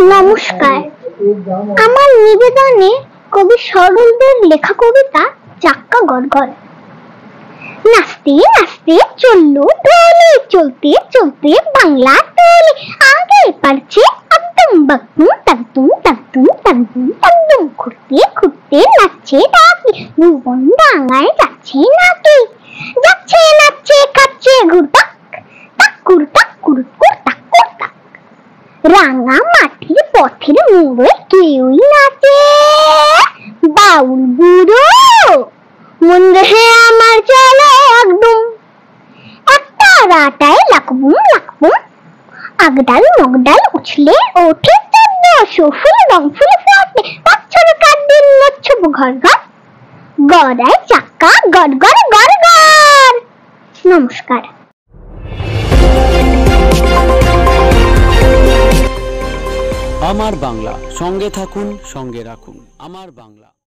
নমস্কার। আমার নিবেদনে কবি সরলদের লেখা কবিতা চাক্কা গড়গড়। নাচতে নাচতে চললো দোলে, চলতে চলতে বাংলা দোলে, আগে পারছে একদম বাকদুম তাকদুম তাকদুম তাকদুম তাকদুম, ঘুরতে ঘুরতে নাচছে ডাকি, ভুবন ডাঙায় যাচ্ছে নাকি, যাচ্ছে নাচছে খাচ্ছে ঘুরপাক তাক ঘুরপাক ঘুরকুর তাক ঘুরপাক। রাঙা মাটির পথের মোড়ে কেউই নাচে, বাউল বুড়ো মন হে আমার চলে একদম, একটা রাটায় লাকবুম লাকবুম, আগডাল মগডাল উছলে ওঠে 1400 ফুল রং ফুল ফোটে, বছর কার দিন নচ্ছব ঘর ঘর, গড়ায় চাক্কা গড় গড় গড় গড়। নমস্কার। আমার বাংলা, সঙ্গে থাকুন, সঙ্গে রাখুন আমার বাংলা।